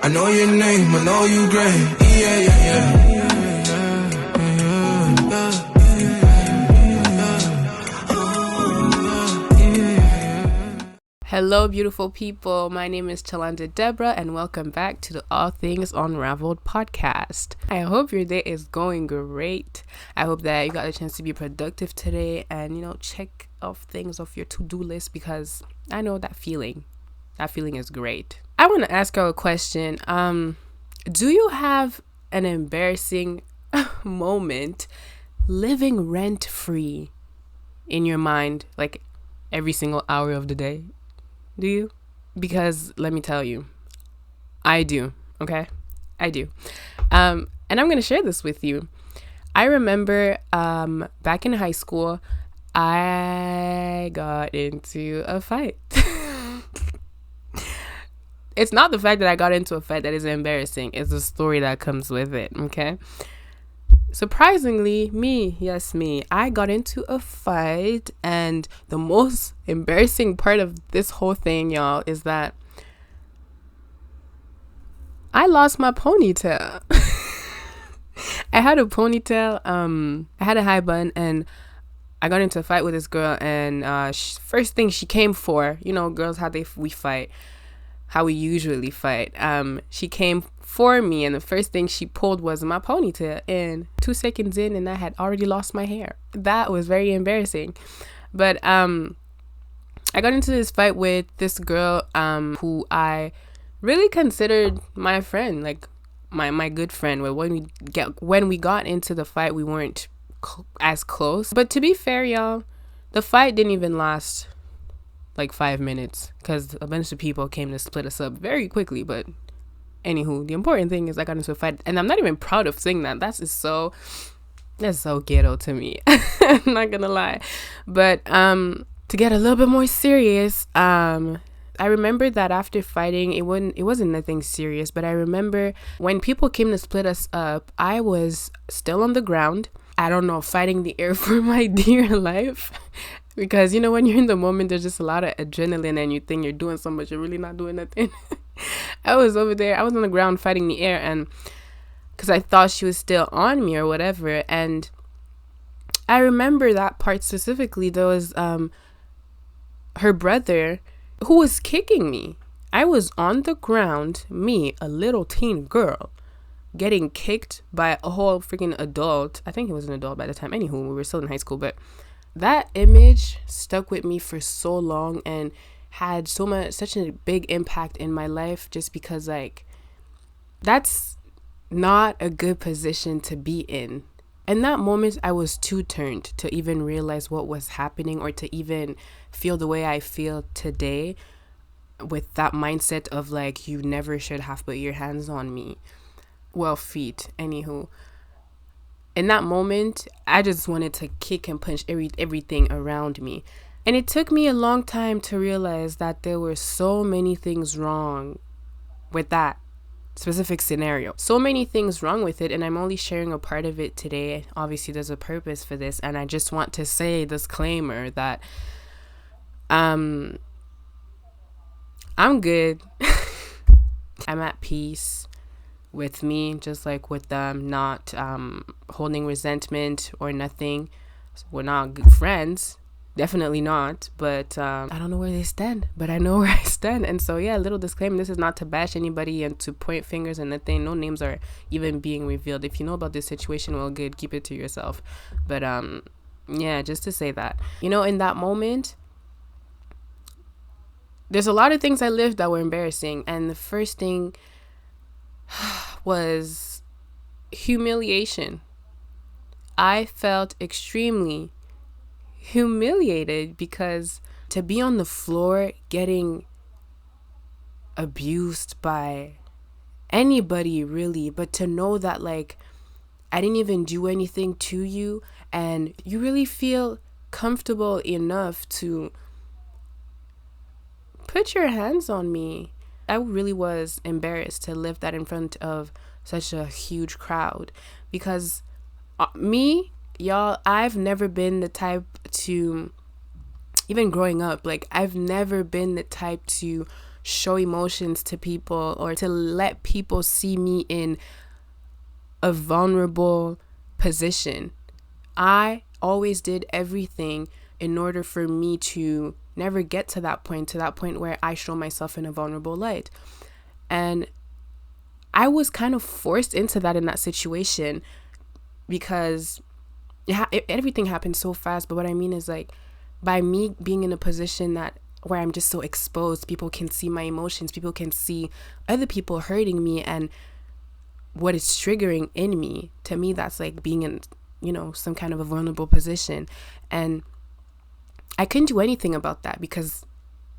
I know your name, I know you great. Yeah, yeah, yeah. Hello, beautiful people. My name is Tshilanda Débora, and welcome back to the All Things Unraveled podcast. I hope your day is going great. I hope that you got a chance to be productive today and, check off things off your to-do list, because I know that feeling. That feeling is great. I want to ask you a question. Do you have an embarrassing moment living rent-free in your mind, like every single hour of the day? Do you? Because let me tell you, I do. Okay, I do. And I'm gonna share this with you. I remember back in high school, I got into a fight. It's not the fact that I got into a fight that is embarrassing. It's the story that comes with it. Okay. Surprisingly, me, I got into a fight, and the most embarrassing part of this whole thing, y'all, is that I lost my ponytail. I had a ponytail, I had a high bun, and I got into a fight with this girl, and first thing she came for, girls, we fight, how we usually fight. She came for me, and the first thing she pulled was my ponytail, and 2 seconds in, and I had already lost my hair. That was very embarrassing. But I got into this fight with this girl who I really considered my friend, like my good friend. Well, when we got into the fight, we weren't as close. But to be fair, y'all, the fight didn't even last like 5 minutes, because a bunch of people came to split us up very quickly. But anywho, the important thing is I got into a fight, and I'm not even proud of saying that. That's so ghetto to me. I'm not gonna lie. But to get a little bit more serious, I remember that after fighting, it wasn't nothing serious, but I remember when people came to split us up, I was still on the ground. I don't know, fighting the air for my dear life. Because, when you're in the moment, there's just a lot of adrenaline, and you think you're doing so much, you're really not doing nothing. I was over there, I was on the ground fighting the air, and because I thought she was still on me or whatever. And I remember that part specifically. There was her brother who was kicking me. I was on the ground, me, a little teen girl, getting kicked by a whole freaking adult. I think he was an adult by the time. Anywho, we were still in high school, but that image stuck with me for so long and had such a big impact in my life, just because, like, that's not a good position to be in. In that moment, I was too turned to even realize what was happening, or to even feel the way I feel today, with that mindset of, like, you never should have put your hands on me. Well, feet. Anywho, in that moment, I just wanted to kick and punch everything around me. And it took me a long time to realize that there were so many things wrong with that specific scenario. So many things wrong with it, and I'm only sharing a part of it today. Obviously, there's a purpose for this, and I just want to say, disclaimer, that I'm good. I'm at peace with me, just like with them, not holding resentment or nothing. We're not good friends, definitely not, but I don't know where they stand, but I know where I stand. And so, yeah, little disclaimer, this is not to bash anybody and to point fingers and nothing. No names are even being revealed. If you know about this situation, well, good, keep it to yourself. But yeah, just to say that, in that moment, there's a lot of things I lived that were embarrassing, and the first thing was humiliation. I felt extremely humiliated, because to be on the floor getting abused by anybody, really, but to know that, like, I didn't even do anything to you, and you really feel comfortable enough to put your hands on me. I really was embarrassed to live that in front of such a huge crowd, because me, y'all, I've never been the type to, even growing up, like, I've never been the type to show emotions to people or to let people see me in a vulnerable position. I always did everything in order for me to never get to that point where I show myself in a vulnerable light. And I was kind of forced into that in that situation because everything happened so fast. But what I mean is, like, by me being in a position that where I'm just so exposed, people can see my emotions, people can see other people hurting me and what is triggering in me. To me, that's like being in, some kind of a vulnerable position. And I couldn't do anything about that because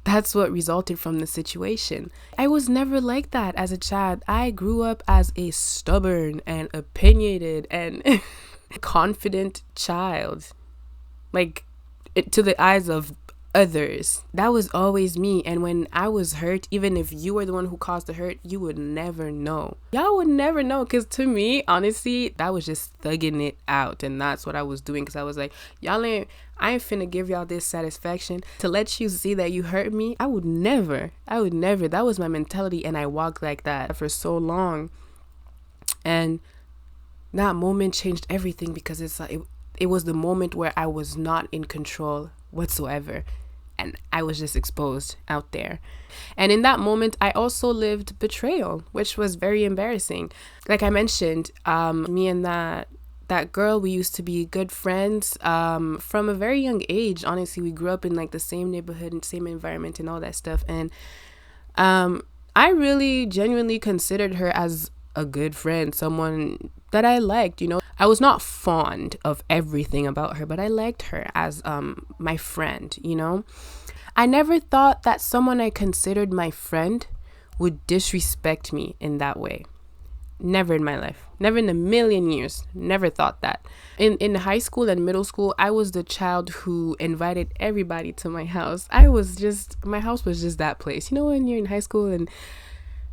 that's what resulted from the situation. I was never like that as a child. I grew up as a stubborn and opinionated and confident child, like to the eyes of others. That was always me. And when I was hurt, even if you were the one who caused the hurt, you would never know. Y'all would never know, because to me, honestly, that was just thugging it out. And that's what I was doing, because I was like, I ain't finna give y'all this satisfaction to let you see that you hurt me. I would never. That was my mentality, and I walked like that for so long. And that moment changed everything, because it's like it was the moment where I was not in control whatsoever. And I was just exposed out there. And in that moment, I also lived betrayal, which was very embarrassing. Like I mentioned, me and that girl, we used to be good friends from a very young age. Honestly, we grew up in like the same neighborhood and same environment and all that stuff. And I really genuinely considered her as a good friend, someone that I liked. I was not fond of everything about her, but I liked her as my friend. I never thought that someone I considered my friend would disrespect me in that way. Never in my life, never in a million years, never thought that. In high school and middle school, I was the child who invited everybody to my house. My house was just that place. When you're in high school and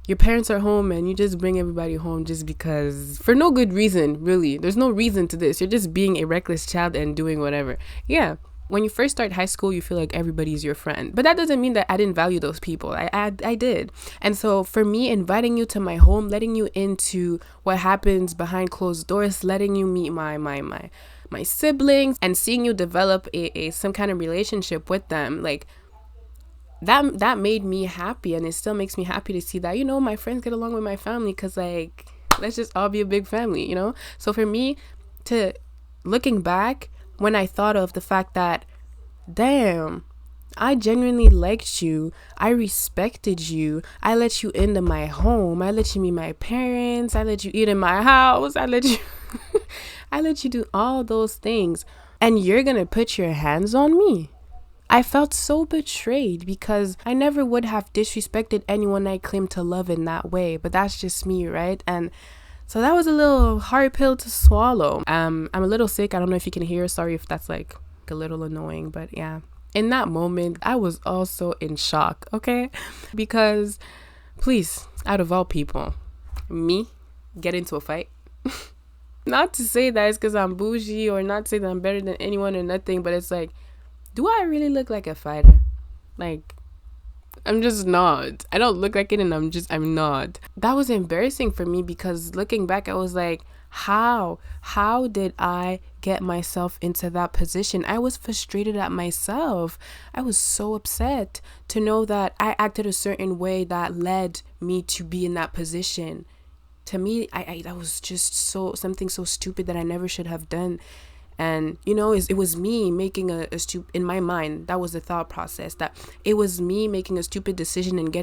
your parents are home and you just bring everybody home just because, for no good reason, really. There's no reason to this. You're just being a reckless child and doing whatever. Yeah. When you first start high school, you feel like everybody's your friend. But that doesn't mean that I didn't value those people. I did. And so for me, inviting you to my home, letting you into what happens behind closed doors, letting you meet my siblings, and seeing you develop some kind of relationship with them, like, that made me happy. And it still makes me happy to see that, my friends get along with my family, because, like, let's just all be a big family, So for me, looking back, when I thought of the fact that, damn, I genuinely liked you, I respected you, I let you into my home, I let you meet my parents, I let you eat in my house, I let you do all those things, and you're gonna put your hands on me. I felt so betrayed, because I never would have disrespected anyone I claimed to love in that way, but that's just me, right? And so that was a little hard pill to swallow. I'm a little sick. I don't know if you can hear. Sorry if that's like a little annoying, but yeah. In that moment, I was also in shock, okay? Because, please, out of all people, me get into a fight. Not to say that it's because I'm bougie, or not to say that I'm better than anyone or nothing, but it's like, do I really look like a fighter? Like, I'm just not. I don't look like it, and I'm not. That was embarrassing for me, because looking back, I was like, how did I get myself into that position? I was frustrated at myself. I was so upset to know that I acted a certain way that led me to be in that position. To me, that was just something so stupid that I never should have done. And, it was me making in my mind, that was the thought process, that it was me making a stupid decision and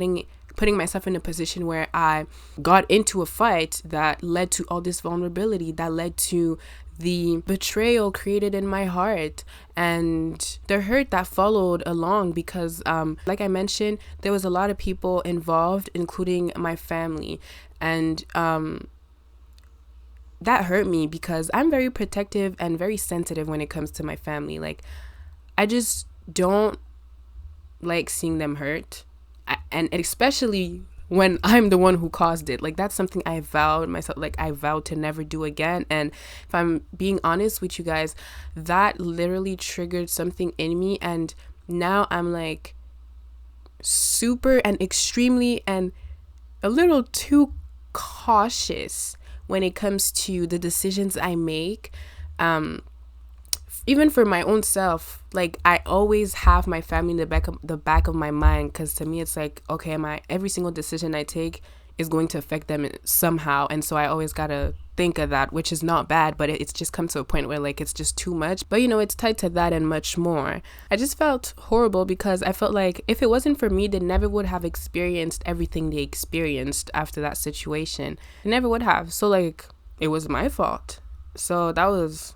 putting myself in a position where I got into a fight that led to all this vulnerability, that led to the betrayal created in my heart and the hurt that followed along, because like I mentioned, there was a lot of people involved, including my family. And that hurt me, because I'm very protective and very sensitive when it comes to my family. Like, I just don't like seeing them hurt, and especially when I'm the one who caused it. Like, that's something I vowed myself, like, I vowed to never do again. And if I'm being honest with you guys, that literally triggered something in me, and now I'm like, super and extremely and a little too cautious when it comes to the decisions I make. Even for my own self, like I always have my family in the back of my mind, because to me it's like, okay, every single decision I take is going to affect them somehow, and so I always gotta think of that, which is not bad, but it's just come to a point where like it's just too much. But it's tied to that and much more. I just felt horrible because I felt like if it wasn't for me, they never would have experienced everything they experienced after that situation. They never would have. So like it was my fault. So that was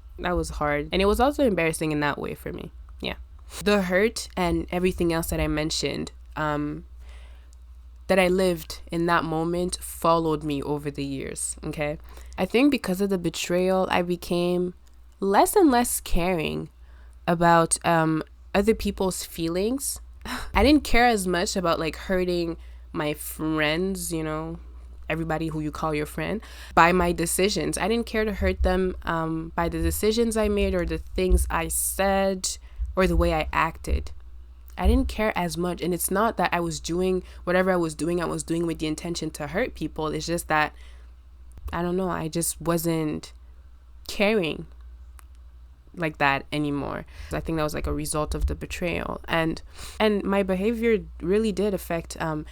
hard, and it was also embarrassing in that way for me. Yeah, the hurt and everything else that I mentioned that I lived in that moment followed me over the years. Okay, I think because of the betrayal, I became less and less caring about other people's feelings. I didn't care as much about like hurting my friends, everybody who you call your friend, by my decisions. I didn't care to hurt them by the decisions I made or the things I said or the way I acted. I didn't care as much. And it's not that I was doing whatever I was doing with the intention to hurt people. It's just that, I don't know, I just wasn't caring like that anymore. I think that was like a result of the betrayal. And my behavior really did affect some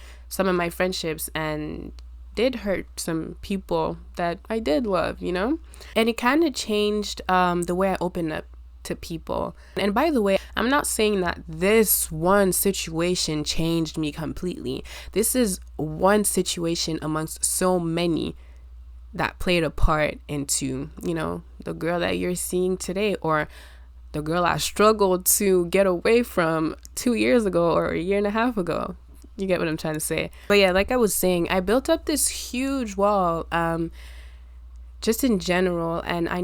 of my friendships and did hurt some people that I did love, And it kind of changed the way I opened up to people. And by the way, I'm not saying that this one situation changed me completely. This is one situation amongst so many that played a part into, the girl that you're seeing today, or the girl I struggled to get away from 2 years ago or a year and a half ago. You get what I'm trying to say. But yeah, like I was saying, I built up this huge wall just in general, and I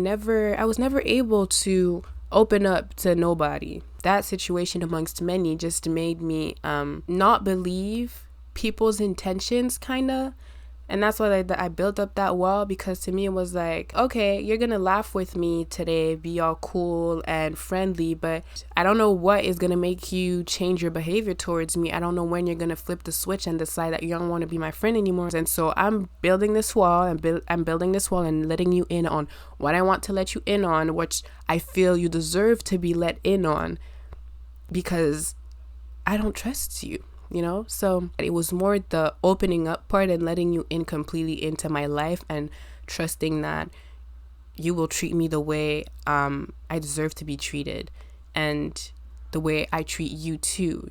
was never able to open up to nobody. That situation amongst many just made me not believe people's intentions, kind of. And that's why I built up that wall, because to me it was like, okay, you're gonna laugh with me today, be all cool and friendly, but I don't know what is gonna make you change your behavior towards me. I don't know when you're gonna flip the switch and decide that you don't want to be my friend anymore. And so I'm building this wall and letting you in on what I want to let you in on, which I feel you deserve to be let in on, because I don't trust you. So it was more the opening up part and letting you in completely into my life and trusting that you will treat me the way I deserve to be treated, and the way I treat you too,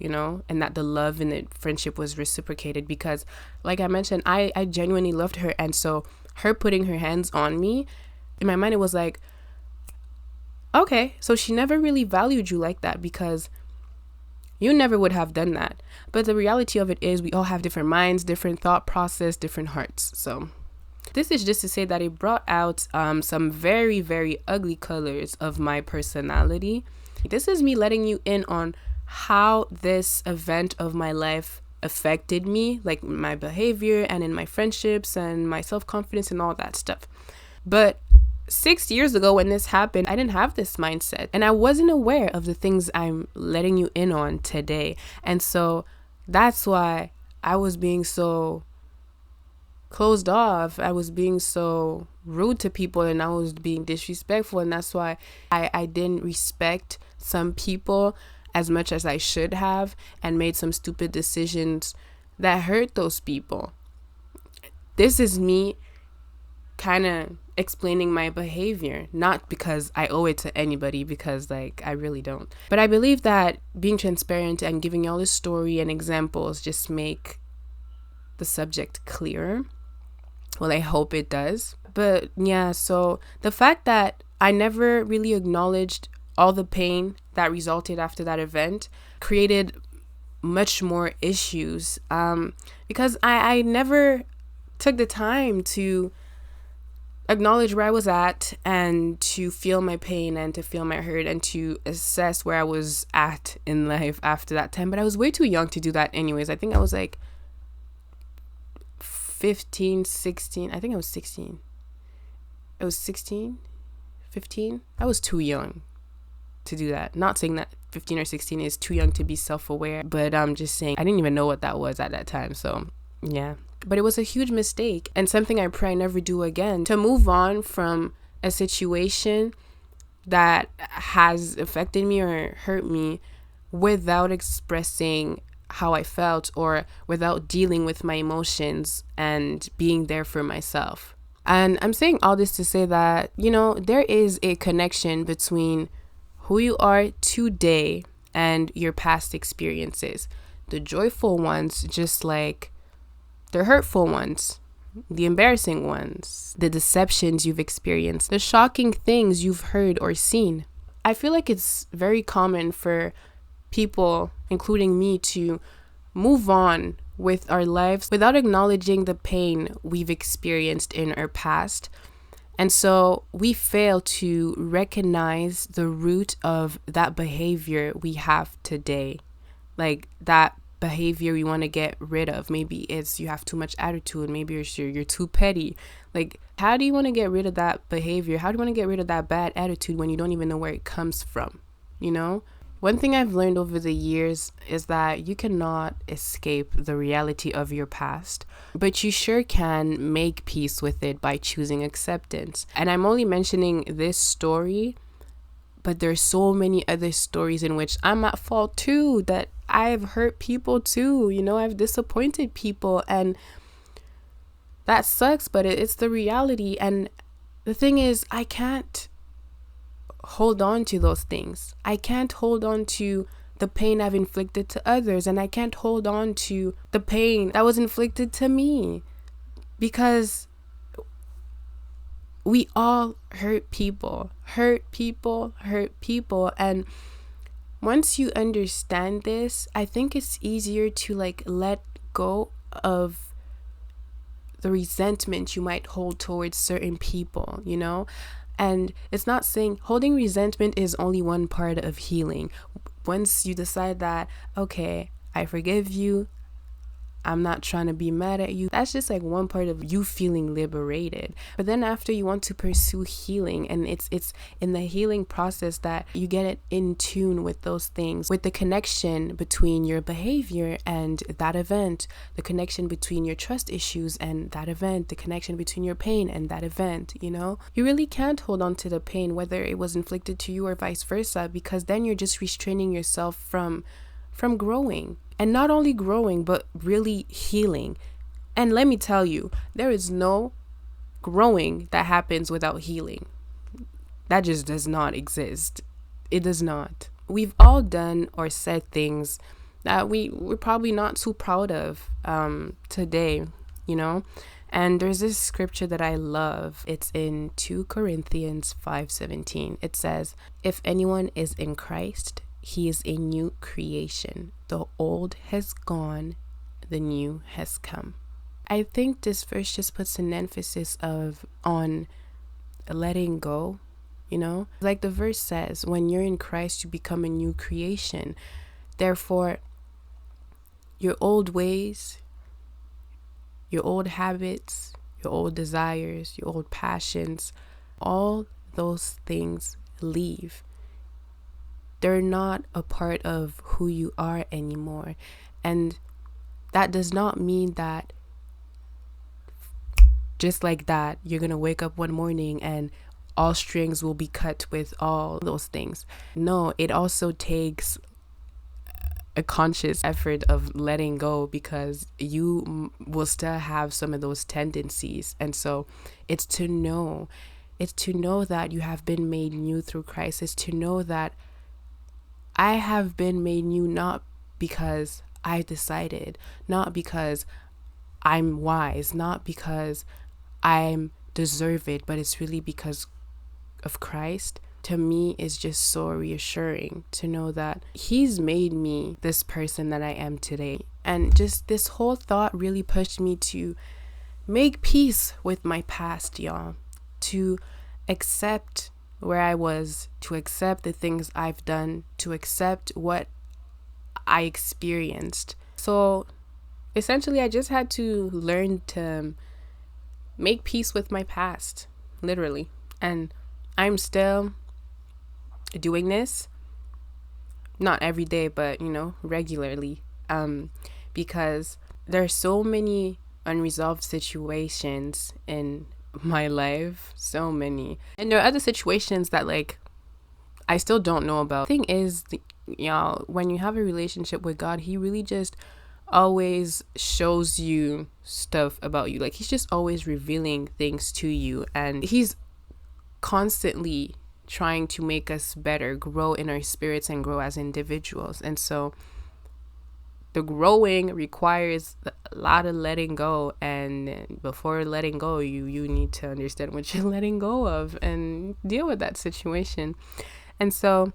and that the love and the friendship was reciprocated, because like I mentioned, I genuinely loved her. And so her putting her hands on me, in my mind it was like, okay, so she never really valued you like that, because you never would have done that. But the reality of it is we all have different minds, different thought process, different hearts. So this is just to say that it brought out some very, very ugly colors of my personality. This is me letting you in on how this event of my life affected me, like my behavior and in my friendships and my self-confidence and all that stuff. But 6 years ago when this happened, I didn't have this mindset, and I wasn't aware of the things I'm letting you in on today. And so that's why I was being so closed off. I was being so rude to people, and I was being disrespectful. And that's why I didn't respect some people as much as I should have, and made some stupid decisions that hurt those people. This is me kind of explaining my behavior, not because I owe it to anybody, because like I really don't. But I believe that being transparent and giving y'all this story and examples just make the subject clearer. Well, I hope it does. But yeah, so the fact that I never really acknowledged all the pain that resulted after that event created much more issues, because I never took the time to acknowledge where I was at, and to feel my pain and to feel my hurt, and to assess where I was at in life after that time. But I was way too young to do that anyways. I think I was like 15, 16. I think I was 16. It was 16, 15. I was too young. to do that. Not saying that 15 or 16 is too young to be self-aware, but I'm just saying I didn't even know what that was at that time. So yeah, but it was a huge mistake and something I pray I never do again. To move on from a situation that has affected me or hurt me without expressing how I felt or without dealing with my emotions and being there for myself. And I'm saying all this to say that, there is a connection between who you are today and your past experiences. The joyful ones, just like the hurtful ones, the embarrassing ones, the deceptions you've experienced, the shocking things you've heard or seen. I feel like it's very common for people, including me, to move on with our lives without acknowledging the pain we've experienced in our past. And so we fail to recognize the root of that behavior we have today. Like that behavior we want to get rid of. Maybe it's you have too much attitude. Maybe you're too petty. Like, how do you want to get rid of that behavior? How do you want to get rid of that bad attitude when you don't even know where it comes from? One thing I've learned over the years is that you cannot escape the reality of your past, but you sure can make peace with it by choosing acceptance. And I'm only mentioning this story, but there's so many other stories in which I'm at fault too, that I've hurt people too. I've disappointed people, and that sucks, but it's the reality. And the thing is, I can't hold on to those things. I can't hold on to the pain I've inflicted to others, and I can't hold on to the pain that was inflicted to me, because we all hurt people. And once you understand this, I think it's easier to let go of the resentment you might hold towards certain people, And it's not saying holding resentment is only one part of healing. Once you decide that, okay, I forgive you, I'm not trying to be mad at you, that's just one part of you feeling liberated. But then after, you want to pursue healing, and it's in the healing process that you get it in tune with those things, with the connection between your behavior and that event, the connection between your trust issues and that event, the connection between your pain and that event. You really can't hold on to the pain, whether it was inflicted to you or vice versa, because then you're just restraining yourself from growing. And not only growing, but really healing. And let me tell you, there is no growing that happens without healing. That just does not exist. It does not. We've all done or said things that we're probably not too proud of today, And there's this scripture that I love. It's in 2 Corinthians 5:17. It says, "If anyone is in Christ, he is a new creation. The old has gone, the new has come." I think this verse just puts an emphasis on letting go, Like the verse says, when you're in Christ, you become a new creation. Therefore, your old ways, your old habits, your old desires, your old passions, all those things leave. They're not a part of who you are anymore. And that does not mean that just like that, you're going to wake up one morning and all strings will be cut with all those things. No, it also takes a conscious effort of letting go, because you will still have some of those tendencies. And so it's to know that you have been made new through Christ. It's to know that I have been made new, not because I decided, not because I'm wise, not because I'm deserved, but it's really because of Christ. To me, is just so reassuring to know that he's made me this person that I am today. And just this whole thought really pushed me to make peace with my past, y'all, to accept where I was, to accept the things I've done, to accept what I experienced. So essentially, I just had to learn to make peace with my past, literally. And I'm still doing this. not every day, but regularly, because there's so many unresolved situations in my life, so many, and there are other situations that like I still don't know about. The thing is, y'all, when you have a relationship with God, he really just always shows you stuff about you. Like, he's just always revealing things to you, and he's constantly trying to make us better, grow in our spirits and grow as individuals. And so the growing requires a lot of letting go, and before letting go, you need to understand what you're letting go of and deal with that situation. And so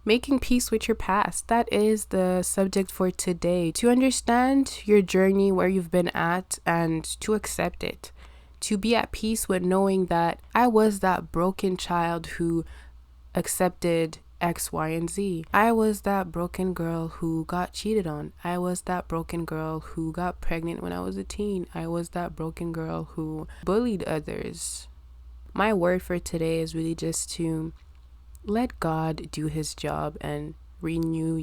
making peace with your past, that is the subject for today. To understand your journey, where you've been at, and to accept it. To be at peace with knowing that I was that broken child who accepted X, Y, and Z. I was that broken girl who got cheated on. I was that broken girl who got pregnant when I was a teen. I was that broken girl who bullied others. My word for today is really just to let God do his job and renew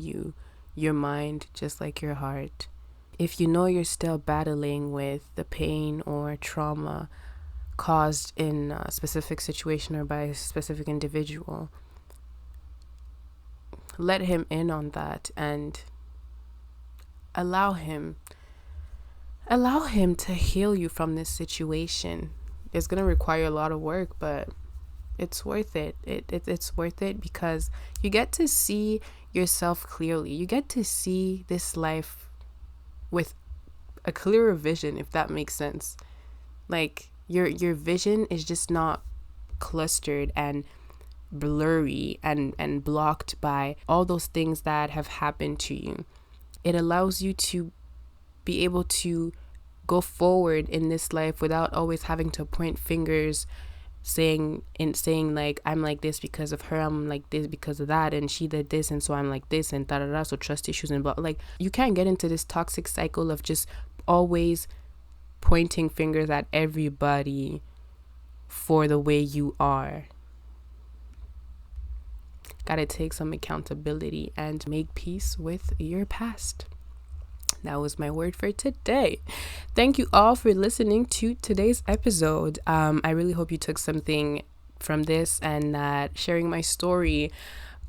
your mind, just like your heart. If you know you're still battling with the pain or trauma caused in a specific situation or by a specific individual, let him in on that and allow him to heal you from this situation. It's going to require a lot of work, but it's worth it. It's worth it because you get to see yourself clearly. You get to see this life with a clearer vision, if that makes sense. Like your vision is just not clustered and blurry and blocked by all those things that have happened to you. It allows you to be able to go forward in this life without always having to point fingers, saying like, I'm like this because of her, I'm like this because of that, and she did this and so I'm like this, and da so trust issues and blah. Like, you can't get into this toxic cycle of just always pointing fingers at everybody for the way you are. Gotta take some accountability and make peace with your past. That was my word for today. Thank you all for listening to today's episode. I really hope you took something from this, and that sharing my story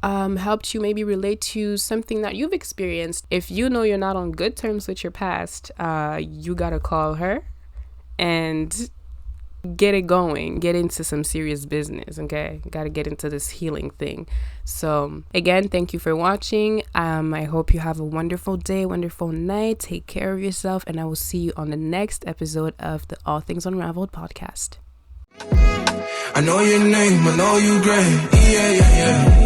helped you maybe relate to something that you've experienced. If you know you're not on good terms with your past, you gotta call her and get it going, get into some serious business. Okay, gotta get into this healing thing. So again, thank you for watching. I hope you have a wonderful day, wonderful night. Take care of yourself, and I will see you on the next episode of the All Things Unraveled podcast. I know your name, I know you great. Yeah, yeah, yeah.